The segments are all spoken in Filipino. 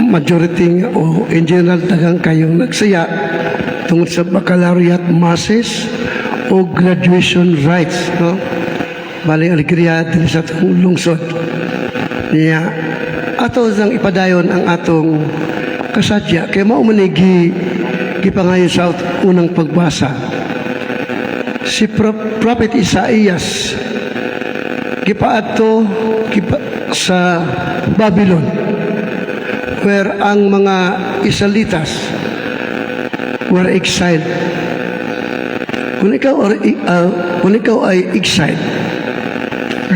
majority o in general dagang kayong nagsaya tungod sa baccalaureate masses o graduation rights, no? Baling alegria din sa atong lungsod. Niya, ato nang ipadayon ang atong kasadya kay mao man gipangayon sa unang pagbasa. Si Prophet Isaias gipaadto sa Babylon where ang mga Israelitas were exiled. Kung ikaw ay exiled,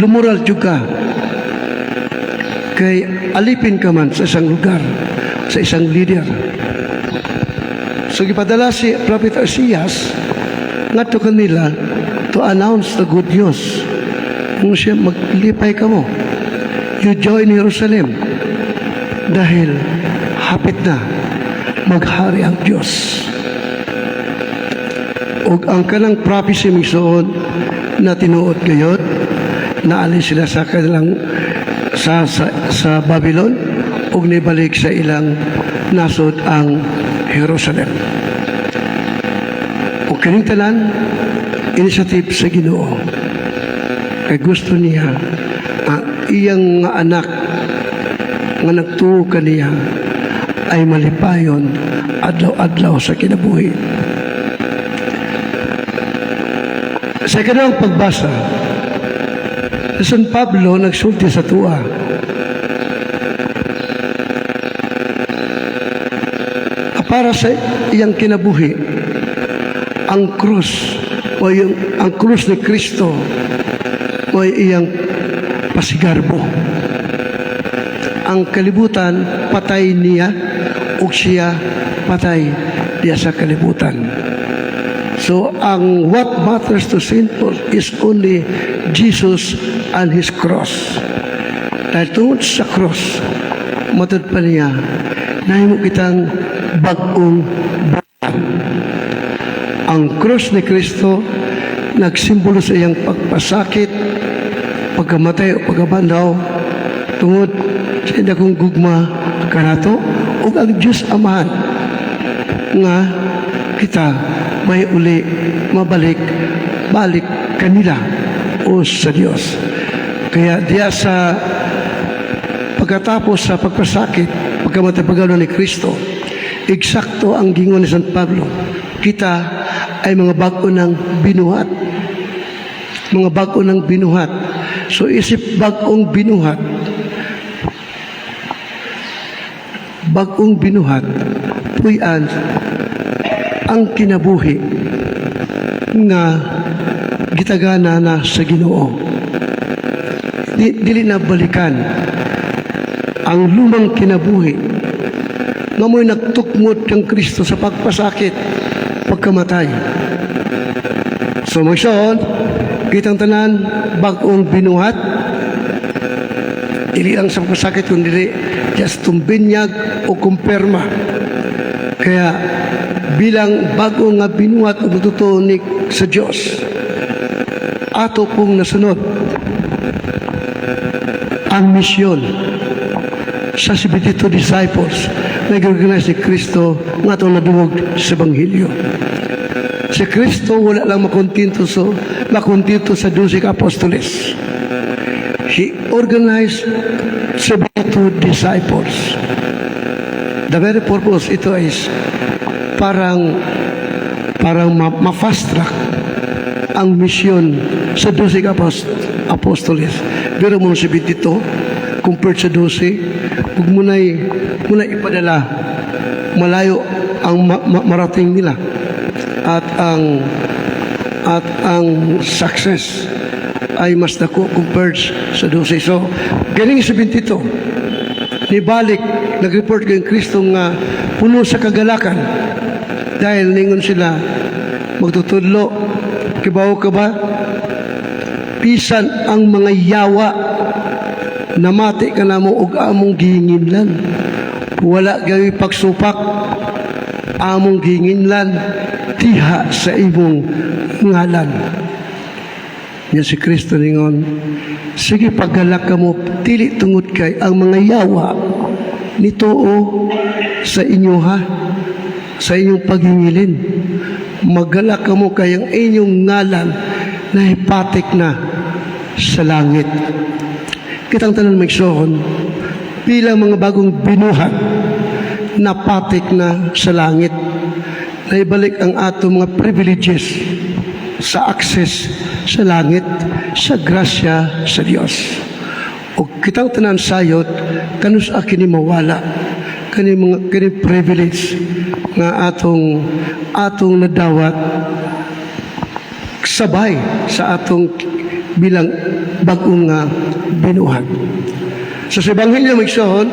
lumural juga kay alipin ka man sa isang lugar, sa isang leader. So gipadala si Prophet Isaias ngadto kanila to announce the good news. Kung siya maglipay ka mo, you join Jerusalem dahil hapit na maghari ang Diyos. O ang kanang prophecy migsoon na tinuod gayod, naalis sila sa kanilang sa Babylon ug nibalik sa ilang nasod ang Jerusalem. O kining tanan initiative sa Ginoo. Kay gusto niya iyang nga anak nga nagtuo kaniya ay malipayon adlaw-adlaw sa kinabuhi. Sa kanang pagbasa, si San Pablo nagsulti sa tuwa. Para sa iyang kinabuhi, ang krus o ang krus ni Kristo o iyang pasigarbo. Ang kalibutan patay niya o siya patay diya sa kalibutan. So ang what matters to Saint Paul is only Jesus and His cross. Dahil tungod sa cross, matod pa niya, nahimo kitang bagong buhay. Ang cross ni Kristo nagsimbolo sa iyang pagpasakit, pagkamatay o pagkabandaw, tungod sa indakong gugma kanato o ang Diyos Amahan nga kita may uli balik kanila o sa Diyos. Kaya diya sa pagkatapos sa pagpasakit, pagkamatay pagano ni Kristo, eksakto ang gingon ni San Pablo, kita ay mga bago ng binuhat. Mga bago ng binuhat. So isip bagong binuhat. Bagong binuhat, puyan ang kinabuhi nga gitagana na sa Ginoo. Dili na balikan ang lumang kinabuhi nga mo'y nagtukmod kang Kristo sa pagpasakit, pagkamatay. So magsoon, kitang tanan bagong binuhat, dili lang sa pagpasakit kundi just tumbinyag o kumpirma. Kaya bilang bago nga binuhat o natutunik sa Diyos, ato pong nasunod ang misyon sa 72 disciples na nag-organize ni Kristo nga itong nadungog sa Ebanghelyo. Si Kristo wala lang makontinto sa 12 apostoles. He organized 72 disciples. The very purpose ito is parang ma-fast track ang misyon sa 12 apostoles. Pero mo si Bitito, compared sa 12, huwag mo na ipadala malayo ang marating nila at ang success ay mas dako compared sa 12. So, galing si Bitito, nibalik, nag-report kay Kristo nga puno sa kagalakan dahil ningon sila magtutudlo. Kibaw ka ba? Pisan ang mga yawa namati ka na mo og among gihinginlan. Wala gawi pagsupak among gihinginlan tiha sa imong ngalan. Yan si Kristo ningon, sige paggalak ka mo, dili tungod kay ang mga yawa nitoo sa inyo ha, sa inyong paghingilin. Maggalak ka mo kay ang inyong ngalan na hipatik na sa langit. Kitang tanan magsoon, bilang mga bagong binuhat na patik na sa langit, na ibalik ang atong mga privileges sa access sa langit, sa grasya sa Dios. O kitang tanan sayot, kanus akin mawala, kani privilege nga atong nadawat sabay sa atong bilang bagong binuhat. So sa Ebanghelyo magsoon,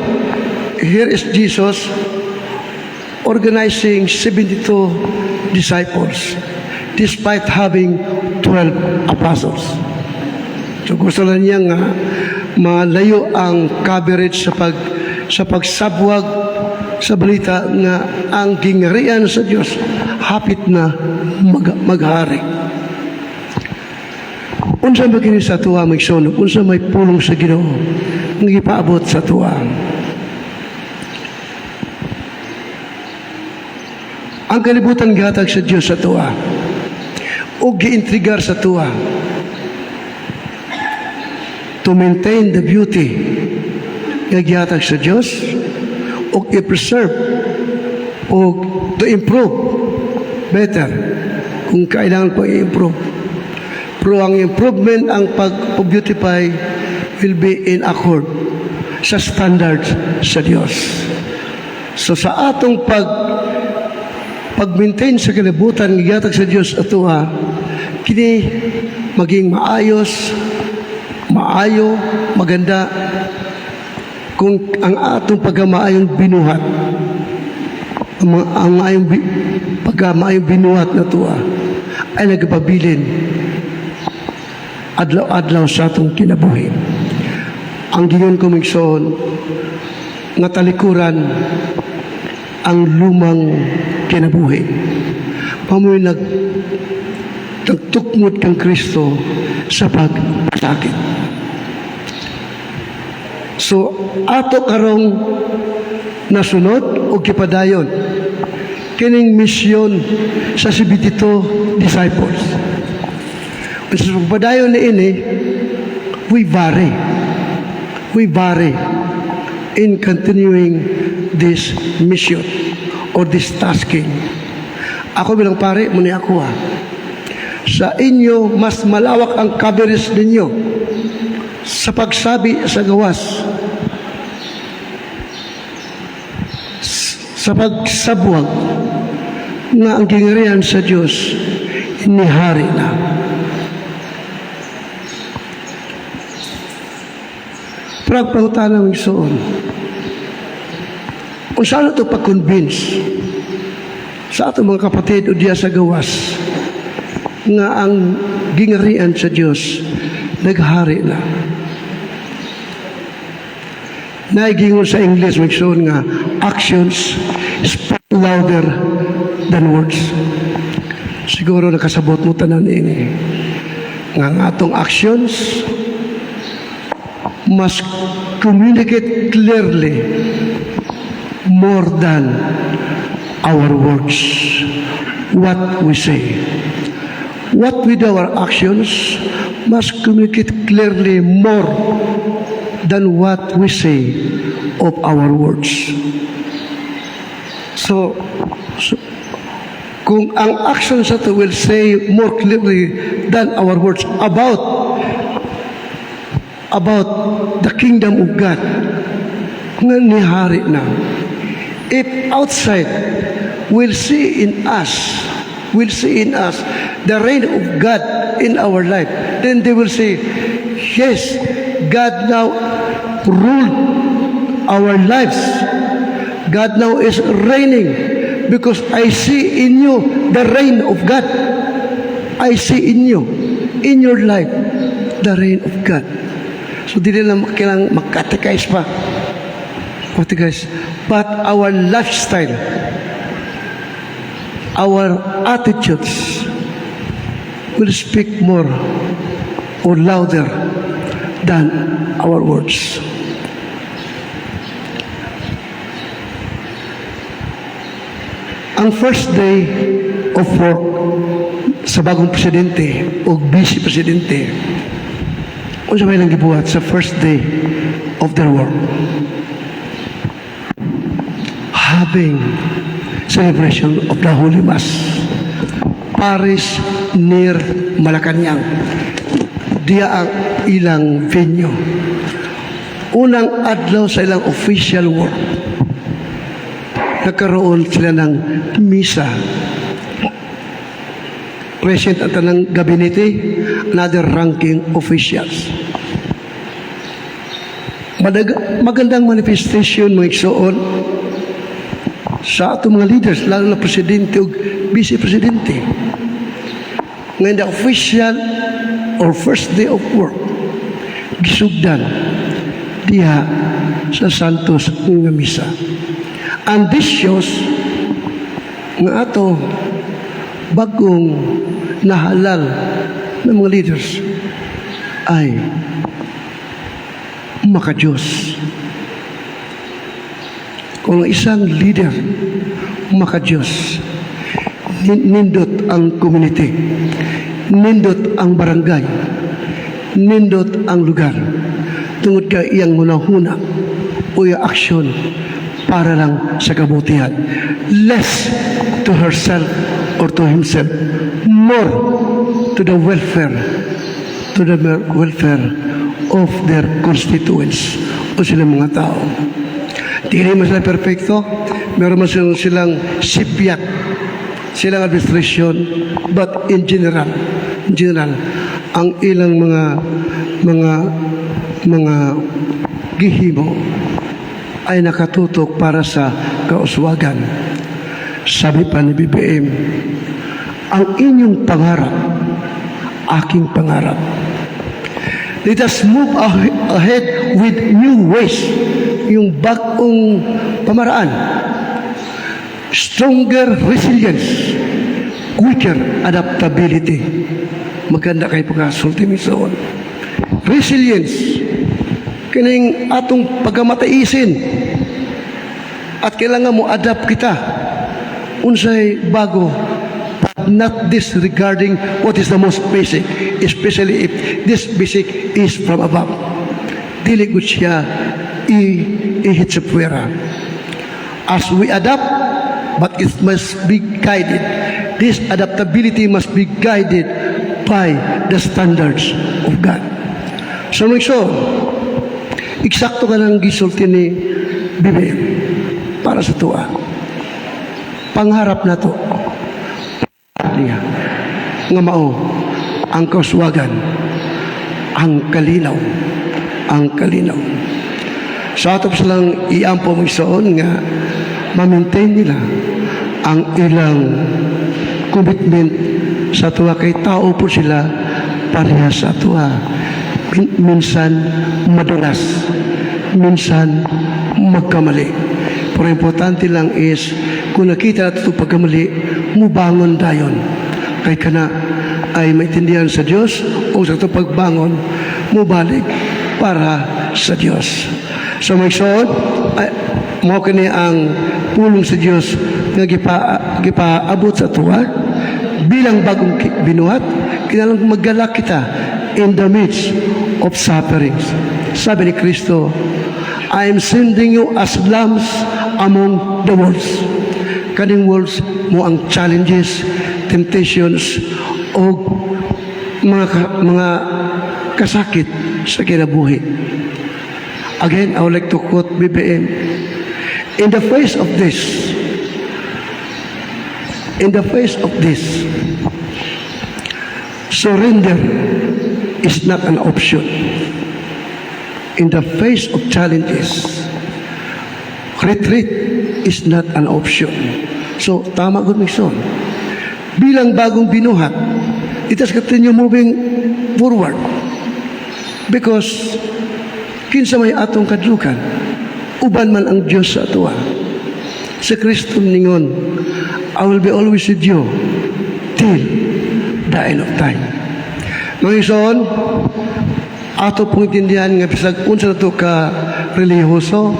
here is Jesus organizing 72 disciples despite having 12 apostles. So gusto lang niya nga malayo ang coverage sa pagsabwag sa balita nga ang gingharian sa Diyos hapit na maghari. Unsa ba kini sa tuwa magsunog? Unsa may pulong sa Ginoo nga gipaabot sa tuwa? Ang kalibutan gihatag sa Dios sa tuwa o giintrigar sa tuwa to maintain the beauty nga gihatag sa Dios o i-preserve o to improve better kung kailangan pa i-improve. Pero ang improvement, ang pag-beautify will be in accord sa standards sa Diyos. So sa atong pag-maintain sa kalibutan, gigatag sa Diyos ato kini maging maayos, maayo, maganda, kung ang atong pagkamaayong binuhat, ang pagkamaayong binuhat na tuwa ay nagpabilin adlaw-adlaw sa atong kinabuhi. Ang gingon ko migsoon nga talikuran ang lumang kinabuhi. Pamoy nagtukmod kang Kristo sa pagsakit. So ato karong nasunod o kipadayon kining misyon sa 72 disciples. Sa pagpadayon ni ini, we vary in continuing this mission or this tasking. Ako bilang pare, muni ako sa inyo, mas malawak ang coverage ninyo sa pagsabi sa gawas, sa pagsabwag nga ang gingharian sa Diyos inihari na. Pagpahutan ng igsoon. Kung saan ito pag-convince sa atong mga kapatid o diya sa gawas nga ang gingharian sa Diyos naghari na. Naigingon sa English igsoon nga actions speak louder than words. Siguro nakasabot mo tanan ini nga ang atong actions must communicate clearly more than our words, what we say. What with our actions must communicate clearly more than what we say of our words. So kung ang actions nato will say more clearly than our words about the kingdom of God nga nihari na. If outside will see in us the reign of God in our life, then they will say, yes, God now ruled our lives. God now is reigning because I see in you the reign of God. I see in you, in your life, the reign of God. So, di nila kailangang magkatekais pa. Guys, but our lifestyle, our attitudes will speak more or louder than our words. Ang first day of work sa bagong presidente o vice-presidente, kung sa may lang gibuhat sa first day of their work, having celebration of the Holy Mass, Paris near Malacanang. Diya ang ilang venue. Unang adlaw sa ilang official work, nagkaroon sila ng misa. Present ang tanang gabinete, another ranking officials. Magandang manifestation mo iksoon sa atong mga leaders, lalo na presidente o vice-presidente. Ngayon, the official or first day of work, gisugdan diha sa Santos nga misa. Ambitious nga ato bagong nahalal ng mga leaders ay makadiyos. Kung isang leader makadiyos, nindot ang community, nindot ang barangay, nindot ang lugar, tungod ka iyang hunahuna o iyang aksyon para lang sa kabutihan. Less to herself or to himself, more to the welfare of their constituents o silang mga tao. Di rin sila perfecto, meron man silang sipyak, silang administration, but in general, ang ilang mga gihimo ay nakatutok para sa kauswagan. Sabi pa ni BBM, ang inyong pangarap, aking pangarap. Let us move ahead with new ways, yung bagong pamaraan. Stronger resilience, quicker adaptability. Maganda kayo pagkasulti misoon. Resilience, kining atong pagkamataisin at kailangan mo adapt kita unsay bago, but not disregarding what is the most basic, especially if this basic is from above. Dili gud siya ihit sa puwera. As we adapt, but it must be guided. This adaptability must be guided by the standards of God. So, eksakto ka ng gisulti ni BBM para sa tuwa. Pangharap na to niya nga mao ang kauswagan, ang kalinaw sa atop silang iampo mo isoon nga ma-maintain nila ang ilang commitment sa tuwa kay tao po sila pareha sa tuwa. Minsan madalas, minsan magkamali. Pero importante lang is kung nakita natin itong pagkamali, mubangon dayon. Kay kana ay maintindihan sa Diyos o sa itong pagbangon, mubalik para sa Diyos. So may soon, mo kini ang pulong sa Diyos nga gipaabot sa tuwa bilang bagong binuhat, kinalang maggalak kita in the midst of sufferings. Sabi ni Kristo, I am sending you as lambs among the wolves. Kaning wolves mo ang challenges, temptations, o mga kasakit sa kinabuhi. Again, I would like to quote BBM. In the face of this, surrender is not an option. In the face of challenges, retreat is not an option. So, tama good mission. Bilang bagong binuhat, it has continue moving forward. Because, kinsa may atong kadlukan, uban man ang Diyos sa atuwa. Sa Kristo ningon, I will be always with you till the end of time. Mga ison, ato pong intindihan nga bisag unsa na to ka relihiyoso,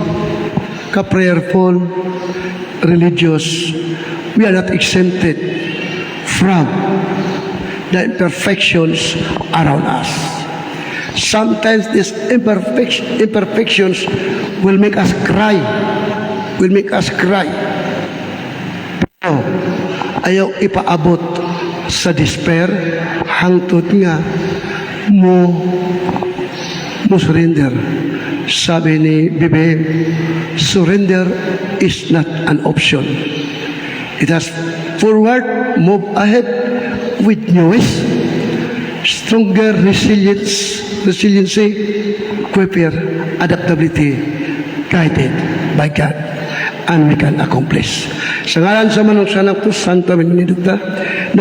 ka prayerful, religious, we are not exempted from the imperfections around us. Sometimes these imperfections will make us cry. Pero ayaw ipaabot sa despair hangtod nga mo surrender. Sabi ni Bibi, surrender is not an option. It has forward, move ahead with newness, stronger resiliency, quicker adaptability, guided by God, and we can accomplish. Sa ngalan sa manong sanang to, Santa Benedicta,